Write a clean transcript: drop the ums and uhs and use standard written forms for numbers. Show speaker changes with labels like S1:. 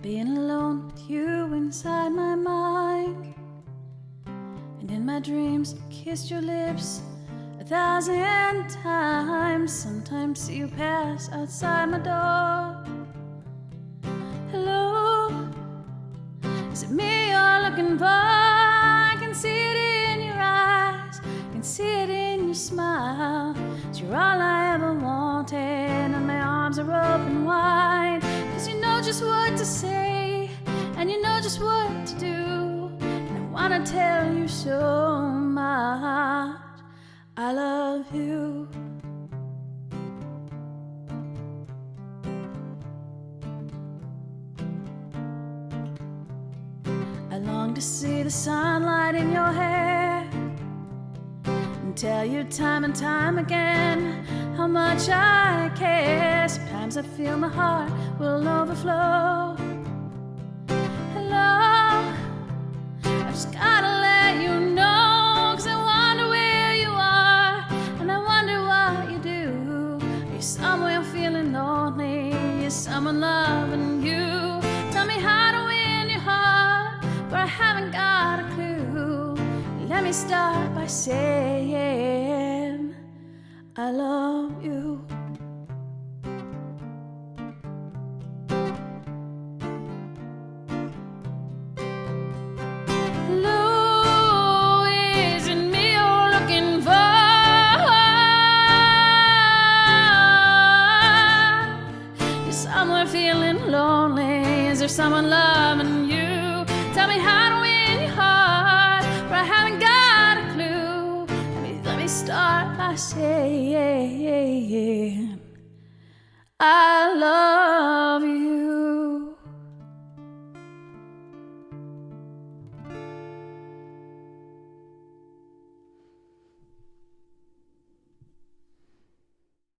S1: being alone with you inside my mind. And in my dreams, I kissed your lips 1,000 times. Sometimes see you pass outside my door. Hello, is it me you're looking for? I can see it in your eyes, I can see it in your smile. 'Cause you're all I ever wanted, and my arms are open wide. 'Cause you know just what to say, and you know just what to do. And I wanna tell you so much, I love you. I long to see the sunlight in your hair and tell you time and time again how much I care. Sometimes I feel my heart will overflow. Hello, I've just gotta let you know, 'cause I wonder where you are, and I wonder what you do. Are you somewhere feeling lonely? Is someone loving you? Tell me how to win your heart, but I haven't got a clue. Let me start by saying I love you. Hello, is it me you're looking for? You're somewhere feeling lonely. Is there someone loving you? Tell me how to win your heart, but I haven't got a clue. Let me start by saying I